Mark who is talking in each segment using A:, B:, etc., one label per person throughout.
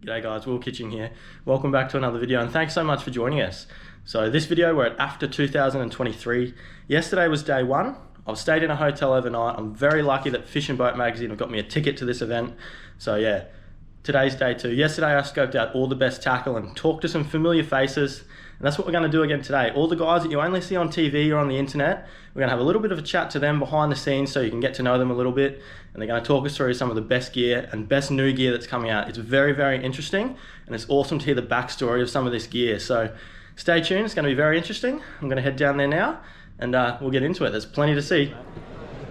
A: G'day guys, Will Kitching here. Welcome back to another video and thanks so much for joining us. So this video, we're at AFTA 2023. Yesterday was day one. I've stayed in a hotel overnight. I'm very lucky that Fish and Boat Magazine have got me a ticket to this event. So yeah, today's day two. Yesterday I scoped out all the best tackle and talked to some familiar faces. And that's what we're going to do again today. All the guys that you only see on TV or on the internet, we're going to have a little bit of a chat to them behind the scenes so you can get to know them a little bit. And they're going to talk us through some of the best gear and best new gear that's coming out. It's very, very interesting. And it's awesome to hear the backstory of some of this gear. So stay tuned. It's going to be very interesting. I'm going to head down there now and we'll get into it. There's plenty to see.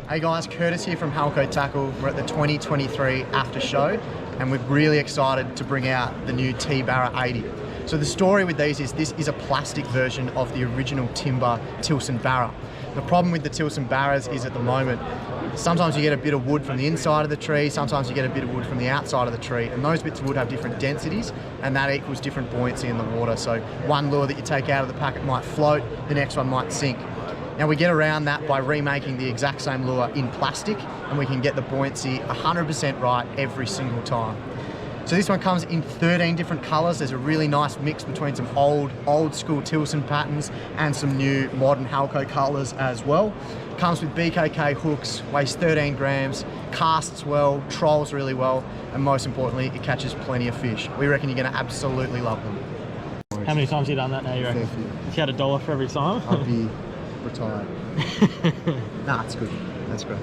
B: Hey guys, Curtis here from HALCO TACKLE. We're at the 2023 AFTA show and we're really excited to bring out the new TBarra 80. So the story with these is this is a plastic version of the original timber Tilson Barra. The problem with the Tilson Barras is at the moment, sometimes you get a bit of wood from the inside of the tree, sometimes you get a bit of wood from the outside of the tree, and those bits of wood have different densities, and that equals different buoyancy in the water. So one lure that you take out of the packet might float, the next one might sink. Now we get around that by remaking the exact same lure in plastic, and we can get the buoyancy 100% right every single time. So this one comes in 13 different colours. There's a really nice mix between some old school Tilson patterns and some new modern HALCO colours as well. Comes with BKK hooks, weighs 13 grams, casts well, trolls really well, and most importantly, it catches plenty of fish. We reckon you're going to absolutely love them.
A: How many times have you done that now, you reckon? If you had $1 for every time?
B: I'd be retired. Nah, it's good. That's great.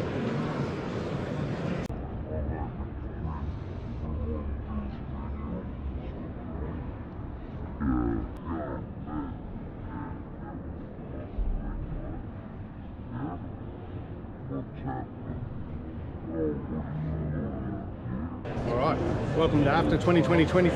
C: All right, welcome to AFTA 2023.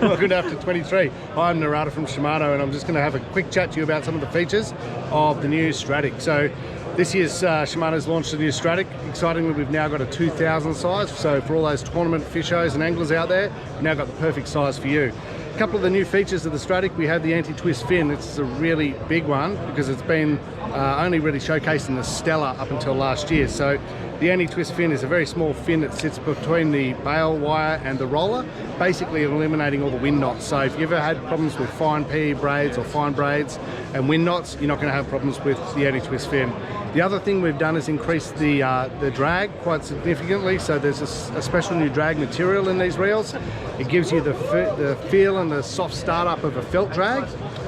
C: Welcome to AFTA 23. I'm Narada from Shimano and I'm just going to have a quick chat to you about some of the features of the new Stradic. So this year's Shimano's launched the new Stradic. Excitingly, we've now got a 2000 size, so for all those tournament fishers and anglers out there, we've now got the perfect size for you. A couple of the new features of the Stradic, we have the anti-twist fin. It's a really big one because it's been only really showcased in the Stella up until last year. So the anti-twist fin is a very small fin that sits between the bail wire and the roller, basically eliminating all the wind knots. So if you've ever had problems with fine PE braids or fine braids and wind knots, you're not going to have problems with the anti-twist fin. The other thing we've done is increase the drag quite significantly. So there's a special new drag material in these reels. It gives you the feel and the soft startup of a felt drag,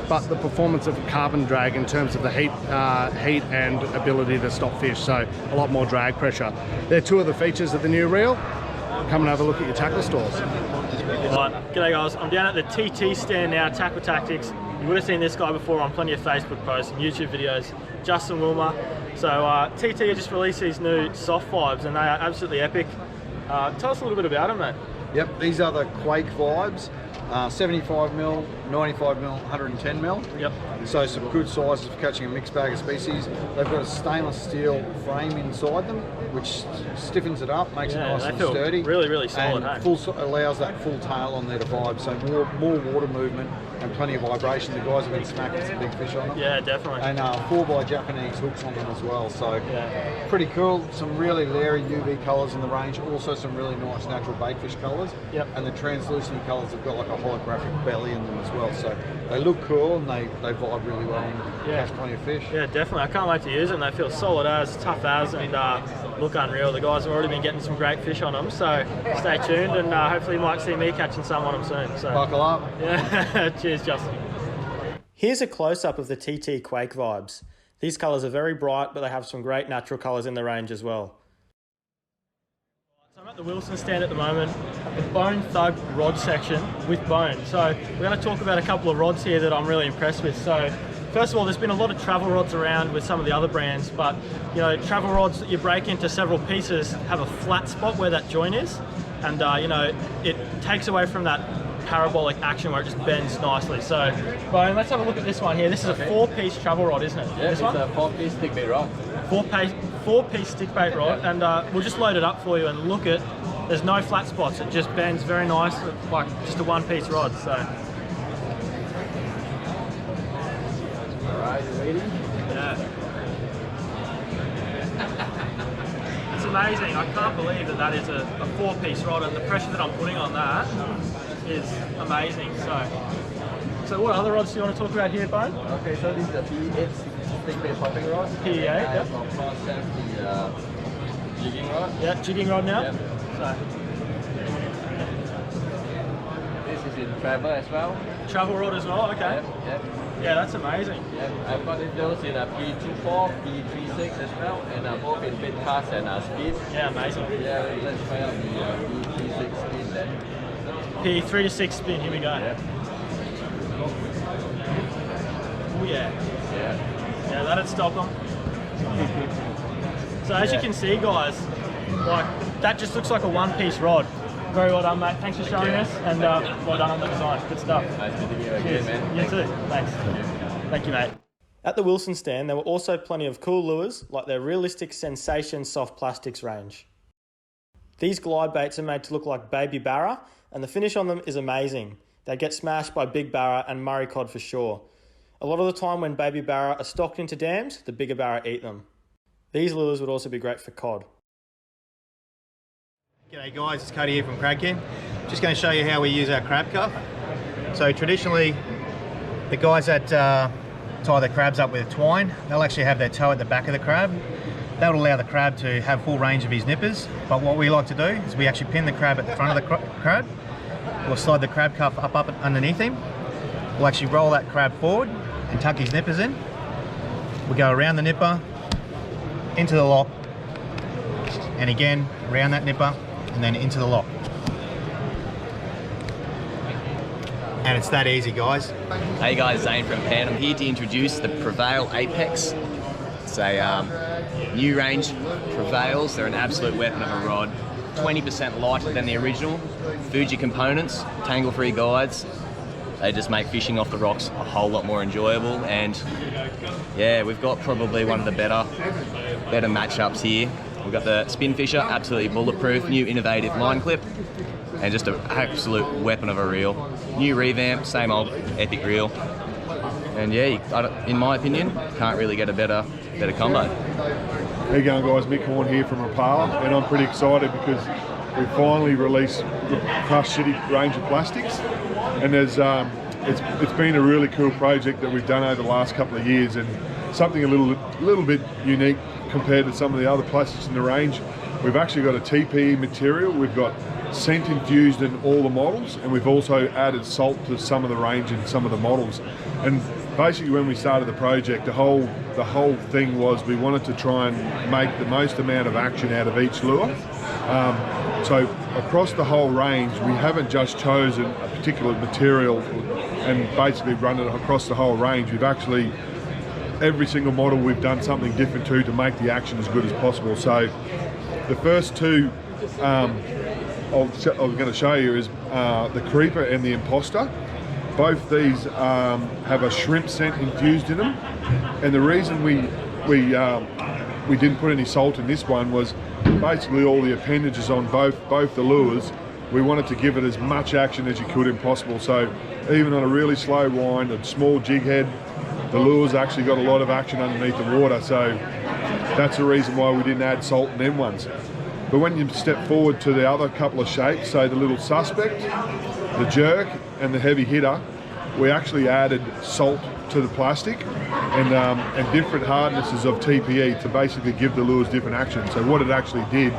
C: but the performance of a carbon drag in terms of the heat and ability to stop fish. So a lot more drag pressure. They're two of the features of the new reel. Come and have a look at your tackle stores.
A: Right, g'day guys. I'm down at the TT stand now, Tackle Tactics. You would have seen this guy before on plenty of Facebook posts and YouTube videos, Justin Willmer. So TT just released these new soft vibes and they are absolutely epic. Tell us a little bit about them, mate.
D: Yep, these are the Quake vibes, 75mm, 95mm, 110mm.
A: Yep.
D: So some good sizes for catching a mixed bag of species. They've got a stainless steel frame inside them, which stiffens it up, makes it nice and sturdy.
A: Really, really solid.
D: And allows that full tail on there to vibe. So more water movement and plenty of vibration. The guys have been smacking some big fish on them.
A: Yeah, definitely.
D: And 4x Japanese hooks on them as well. So pretty cool. Some really leery UV colours in the range. Also some really nice natural baitfish colours.
A: Yep.
D: And the translucent colours have got like a holographic belly in them as well. So they look cool and they vibe really well and catch plenty of fish.
A: Yeah, definitely. I can't wait to use them. They feel solid as, tough as, and look unreal. The guys have already been getting some great fish on them, so stay tuned and hopefully you might see me catching some on them soon. So
D: buckle up.
A: Yeah. Cheers, Justin. Here's a close-up of the TT Quake vibes. These colours are very bright, but they have some great natural colours in the range as well. So I'm at the Wilson stand at the moment, the Bone Thug rod section with bone. So we're going to talk about a couple of rods here that I'm really impressed with. So first of all, there's been a lot of travel rods around with some of the other brands, but you know, travel rods that you break into several pieces have a flat spot where that joint is, and you know, it takes away from that parabolic action where it just bends nicely. So, Bone, let's have a look at this one here. This is a 4-piece travel rod, isn't it?
E: Yeah,
A: this one?
E: It's a 4-piece stickbait rod.
A: 4-piece stickbait rod, and we'll just load it up for you and look at. There's no flat spots. It just bends very nice, like just a 1-piece rod. So.
E: Alright, you ready?
A: Yeah. It's a amazing. I can't believe that that is a 4-piece rod, and the pressure that I'm putting on that is amazing. So what other rods do you want to talk about here, Bone?
E: Okay, so this is the PE8 stickbait popping rod.
A: PE8, yep.
E: The jigging rod.
A: Yeah, jigging rod now.
E: Yep.
A: So
E: This is in travel as well.
A: travel rod as well. Okay.
E: Yep.
A: Yeah, that's amazing.
E: Yep. I've got those in a P24, P36 as well, and both in bit cast and speed.
A: Yeah, amazing.
E: Yeah, let's try out the P6 speed then.
A: P3 to 6 spin. Here we go.
E: Yep.
A: Oh yeah.
E: Yeah.
A: Yeah, that'd stop them. So as you can see, guys, like that just looks like a 1-piece rod. Very well done, mate. Thanks for showing us, and well done on the design. Good stuff.
E: Nice meeting you again,
A: Cheers.
E: man.
A: You too. Thanks. Thank you, mate. At the Wilson stand, there were also plenty of cool lures, like their realistic Sensation soft plastics range. These glide baits are made to look like baby Barra, and the finish on them is amazing. They get smashed by big Barra and Murray cod for sure. A lot of the time when baby Barra are stocked into dams, the bigger Barra eat them. These lures would also be great for cod.
B: G'day guys, it's Cody here from Crab Camp. Just going to show you how we use our crab cuff. So traditionally, the guys that tie their crabs up with twine, they'll actually have their toe at the back of the crab. That will allow the crab to have full range of his nippers. But what we like to do is we actually pin the crab at the front of the crab. We'll slide the crab cuff up underneath him. We'll actually roll that crab forward and tuck his nippers in. We go around the nipper, into the lock, and again around that nipper, and then into the lock. And it's that easy, guys.
F: Hey guys, Zane from PENN. I'm here to introduce the Prevail Apex. It's a new range Prevails. They're an absolute weapon of a rod. 20% lighter than the original. Fuji components, tangle-free guides. They just make fishing off the rocks a whole lot more enjoyable. And yeah, we've got probably one of the better matchups here. We've got the Spinfisher, absolutely bulletproof, new innovative line clip, and just an absolute weapon of a reel. New revamp, same old epic reel. And yeah, in my opinion, can't really get a better combo.
G: How you going, guys? Mick Horn here from RAPALA, and I'm pretty excited because we finally released the Crushcity range of plastics, and there's it's been a really cool project that we've done over the last couple of years, and something a little bit unique compared to some of the other plastics in the range. We've actually got a TPE material, we've got scent infused in all the models, and we've also added salt to some of the range and some of the models. And basically when we started the project, the whole thing was we wanted to try and make the most amount of action out of each lure. So across the whole range, we haven't just chosen a particular material and basically run it across the whole range. We've actually, every single model we've done something different to make the action as good as possible. So the first two I'm going to show you is the Creeper and the Imposter. Both these have a shrimp scent infused in them, and the reason we didn't put any salt in this one was basically all the appendages on both the lures. We wanted to give it as much action as you could in possible. So even on a really slow wind, a small jig head, the lure's actually got a lot of action underneath the water. So that's the reason why we didn't add salt in them ones. But when you step forward to the other couple of shapes, so the little Suspect, the Jerk, and the Heavy Hitter, we actually added salt to the plastic and different hardnesses of TPE to basically give the lures different action. So what it actually did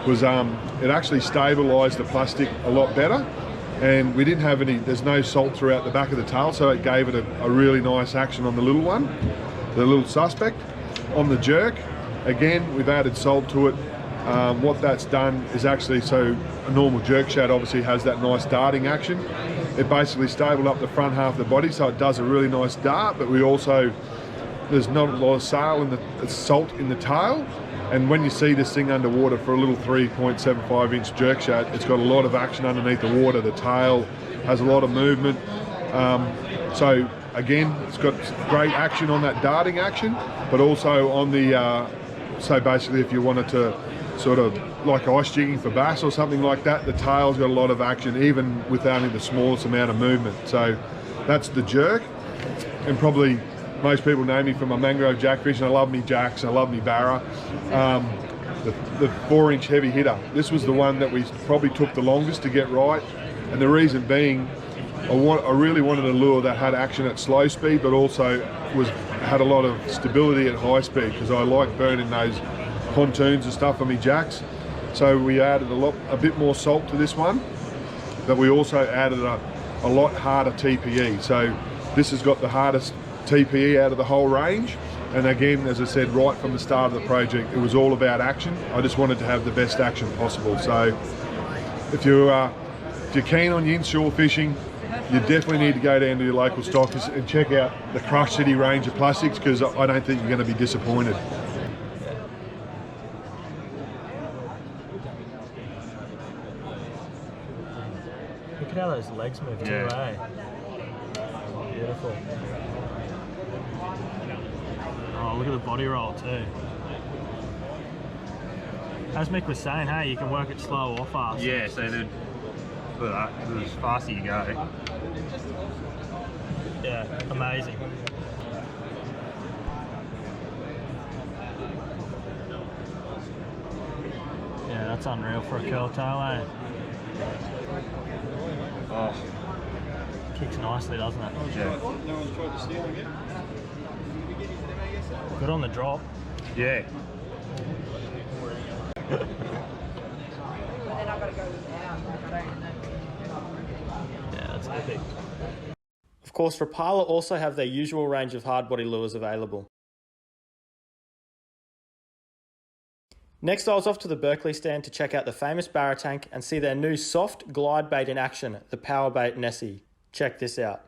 G: was it actually stabilised the plastic a lot better, and we didn't have there's no salt throughout the back of the tail, so it gave it a really nice action on the little one, the little Suspect. On the Jerk, again, we've added salt to it. What that's done is actually, so a normal jerk shad obviously has that nice darting action. It basically stabled up the front half of the body, so it does a really nice dart, but we also, there's not a lot of salt in the tail, and when you see this thing underwater for a little 3.75 inch jerk shad, it's got a lot of action underneath the water. The tail has a lot of movement. So again, it's got great action on that darting action, but also on the, so basically if you wanted to sort of like ice jigging for bass or something like that, the tail's got a lot of action even with only the smallest amount of movement. So that's the Jerk, and probably most people know me from my mangrove jackfish, and I love me jacks, I love me Barra. the 4-inch heavy hitter. This was the one that we probably took the longest to get right, and the reason being, I really wanted a lure that had action at slow speed, but also had a lot of stability at high speed, because I like burning those pontoons and stuff on my jacks. So we added a bit more salt to this one, but we also added a lot harder TPE. So this has got the hardest TPE out of the whole range. And again, as I said, right from the start of the project, it was all about action. I just wanted to have the best action possible. So if you're keen on your inshore fishing, you definitely need to go down to your local stockist and check out the Crushcity range of plastics, because I don't think you're going to be disappointed.
A: Look at how those legs move too, eh? Beautiful. Oh, look at the body roll too. As Mick was saying, hey, you can work it slow or fast.
H: Yeah, so look at that, the faster you go.
A: Yeah, amazing. Yeah, that's unreal for a curl tail, eh?
H: Oh.
A: Kicks nicely, doesn't it?
H: Yeah.
A: Good on the drop.
H: Yeah.
A: Yeah, that's epic. Of course, Rapala also have their usual range of hard body lures available. Next, I was off to the BERKLEY stand to check out the famous Barra tank and see their new soft glide bait in action, the PowerBait Nessie. Check this out.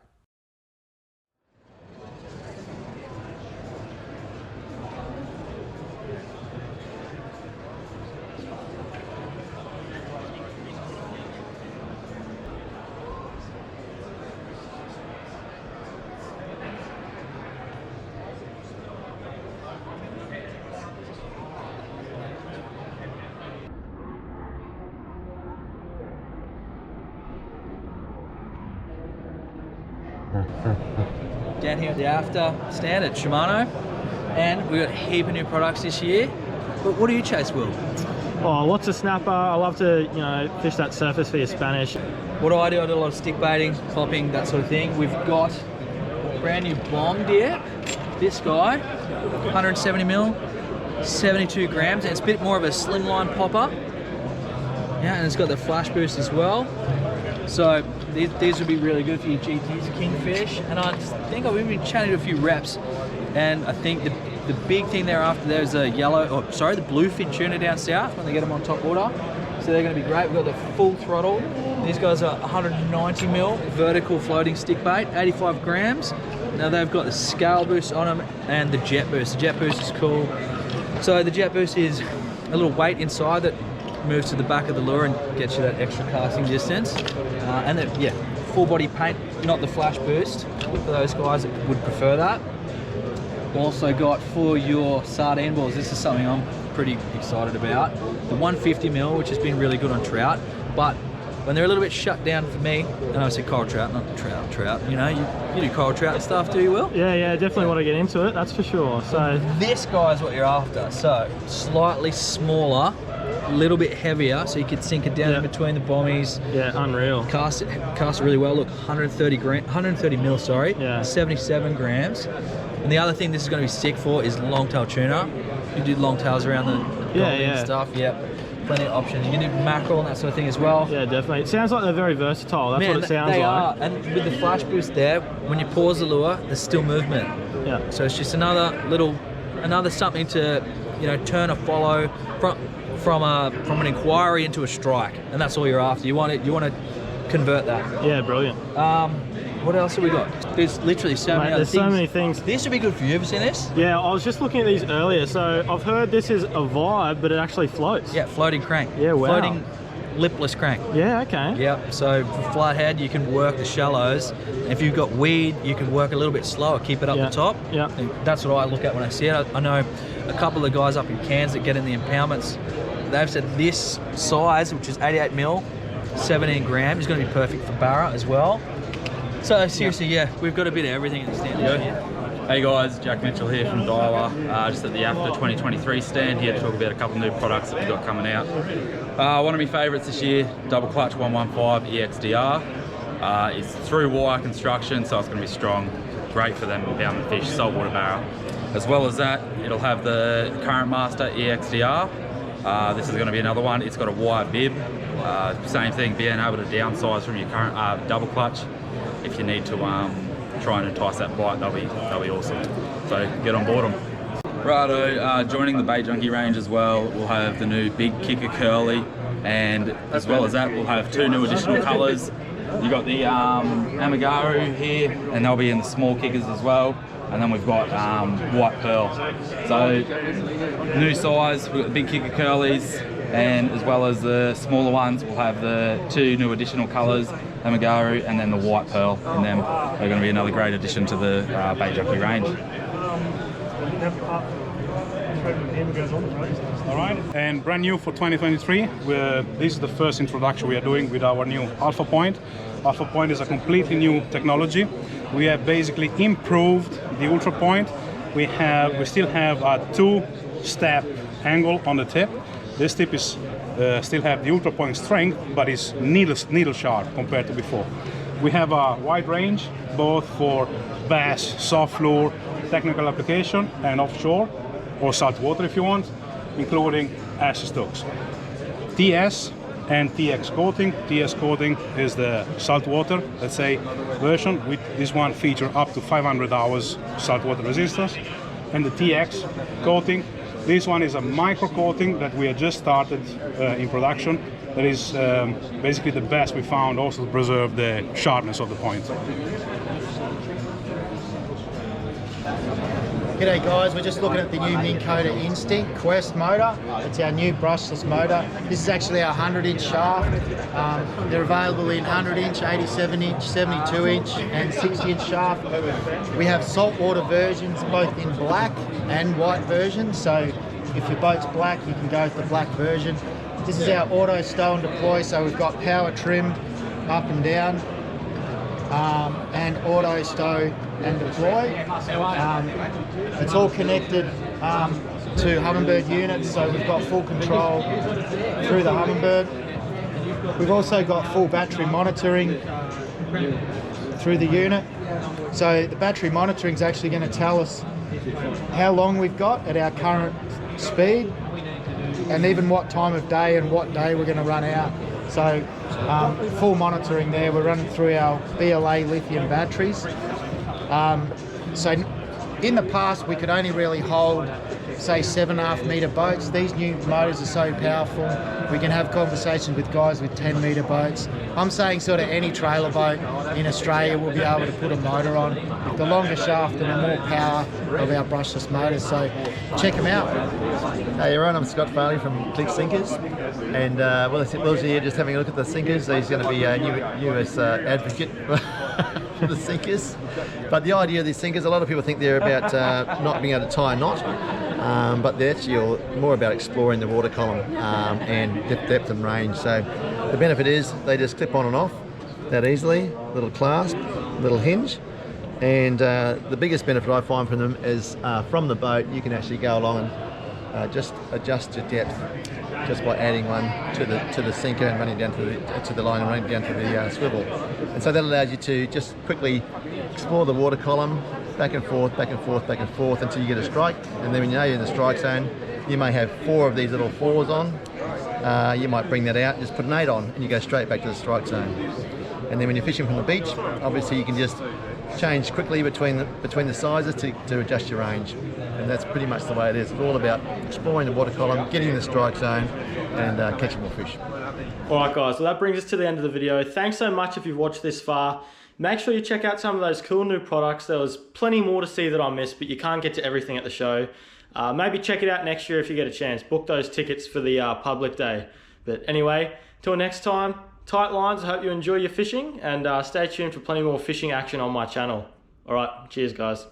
I: Down here at the AFTA stand at Shimano, and we've got a heap of new products this year. But what do you chase, Will?
A: Oh, lots of snapper. I love to, fish that surface for your Spanish.
I: What do? I do a lot of stick baiting, clopping, that sort of thing. We've got a brand new bomb deer. This guy, 170 mil, 72 grams, and it's a bit more of a slimline popper. Yeah, and it's got the Flashboost as well. So these would be really good for your GTs, kingfish. And I think I've been chatting to a few reps, and I think the big thing thereafter there's a the bluefin tuna down south when they get them on top water. So they're going to be great. We've got the full throttle. These guys are 190 mil vertical floating stick bait, 85 grams. Now they've got the scale boost on them and the jet boost. The jet boost is cool. So the jet boost is a little weight inside that moves to the back of the lure and gets you that extra casting distance. And then, yeah, full body paint, not the flash boost, for those guys that would prefer that. Also got for your sardine balls, this is something I'm pretty excited about. The 150 mil, which has been really good on trout, but when they're a little bit shut down for me, and I say coral trout, not trout, you do coral trout and stuff, do you, Will?
A: Yeah, definitely want to get into it, that's for sure. So
I: this guy is what you're after. So slightly smaller, a little bit heavier, so you could sink it down in between the bommies.
A: Yeah, unreal.
I: Cast it really well. Look, 130 mil, sorry. Yeah. 77 grams. And the other thing this is going to be sick for is longtail tuna. You do longtails around the and stuff. Yep. Plenty of options. You can do mackerel and that sort of thing as well.
A: Yeah, definitely. It sounds like they're very versatile. That's what it sounds like.
I: They are. And with the flash boost there, when you pause the lure, there's still movement.
A: Yeah.
I: So it's just another something to, turn a follow from an inquiry into a strike, and that's all you're after. You want to convert that.
A: Yeah, brilliant.
I: What else have we got? There's literally so many other things.
A: There's so many things.
I: This would be good for you. Ever seen this?
A: Yeah, I was just looking at these earlier. So I've heard this is a vibe, but it actually floats.
I: Yeah, floating crank.
A: Yeah, wow.
I: Floating lipless crank.
A: Yeah, okay.
I: Yep. So for flathead, you can work the shallows. If you've got weed, you can work a little bit slower, keep it up the top.
A: Yeah.
I: And that's what I look at when I see it. I know a couple of guys up in Cairns that get in the impoundments. They've said this size, which is 88 mil, 17 grams, is going to be perfect for Barra as well. So seriously, yeah, we've got a bit of everything in the stand here.
J: Hey guys, Jack Mitchell here from Dialer, just at the AFTA 2023 stand here to talk about a couple new products that we've got coming out. One of my favourites this year, Double Clutch 115 EXDR. It's through wire construction, so it's going to be strong, great for them bound fish, saltwater barra. As well as that, it'll have the Current Master EXDR. This is going to be another one. It's got a wire bib. Same thing, being able to downsize from your current double clutch if you need to try and entice that bite, that'll be awesome. So get on board them. Righto, joining the Bait Junkie range as well, we'll have the new Big Kicker Curly, and as well as that, we'll have 2 new additional colours. You've got the Amagaru here, and they'll be in the small kickers as well. And then we've got White Pearl. So new size, we've got the Big Kicker Curlies, and as well as the smaller ones, we'll have the 2 new additional colours, Amagaru and then the White Pearl, and then they're going to be another great addition to the Bait Junkie range.
H: Alright, and brand new for 2023, this is the first introduction we are doing with our new Alpha Point. Alpha Point is a completely new technology. We have basically improved the Ultra Point. We still have a 2-step angle on the tip. This tip is still have the Ultra Point strength, but is needle sharp compared to before. We have a wide range, both for bass, soft lure, technical application, and offshore, or saltwater if you want, including assist hooks. TS and TX coating. TS coating is the saltwater, let's say, version. With this one feature up to 500 hours saltwater resistance. And the TX coating, this one is a micro coating that we have just started in production. That is basically the best we found, also to preserve the sharpness of the point.
B: G'day guys, we're just looking at the new Minn Kota Instinct Quest motor. It's our new brushless motor. This is actually our 100-inch shaft. They're available in 100-inch, 87-inch, 72-inch and 60-inch shaft. We have saltwater versions both in black and white versions, so if your boat's black you can go with the black version. This is our auto stow and deploy, so we've got power trim up and down, and auto stow and deploy. It's all connected to Humminbird units, so we've got full control through the Humminbird. We've also got full battery monitoring through the unit. So the battery monitoring is actually going to tell us how long we've got at our current speed, and even what time of day and what day we're going to run out. So full monitoring there. We're running through our BLA lithium batteries. So in the past we could only really hold, say, 7.5 metre boats. These new motors are so powerful, we can have conversations with guys with 10 metre boats. I'm saying sort of any trailer boat in Australia will be able to put a motor on with the longer shaft and the more power of our brushless motors, so check them out.
K: Hey everyone, I'm Scott Farley from Click Sinkers, and Will's here just having a look at the sinkers. He's going to be a US advocate for the sinkers. But the idea of these sinkers, a lot of people think they're about not being able to tie a knot, but they're actually more about exploring the water column and depth and range. So the benefit is they just clip on and off that easily, little clasp, little hinge. And the biggest benefit I find from them is from the boat you can actually go along and just adjust your depth just by adding one to the sinker and running down to the line and running down to the swivel. And so that allows you to just quickly explore the water column, back and forth, back and forth, back and forth until you get a strike. And then when you know you're in the strike zone, you may have 4 of these little 4s on. You might bring that out, just put an 8 on, and you go straight back to the strike zone. And then when you're fishing from the beach, obviously you can just change quickly between the sizes to adjust your range. And that's pretty much the way it is. It's all about exploring the water column, getting in the strike zone, and catching more fish.
A: Alright guys, well that brings us to the end of the video. Thanks so much if you've watched this far. Make sure you check out some of those cool new products. There was plenty more to see that I missed, but you can't get to everything at the show. Maybe check it out next year if you get a chance. Book those tickets for the public day. But anyway, till next time, tight lines. I hope you enjoy your fishing, and stay tuned for plenty more fishing action on my channel. Alright, cheers guys.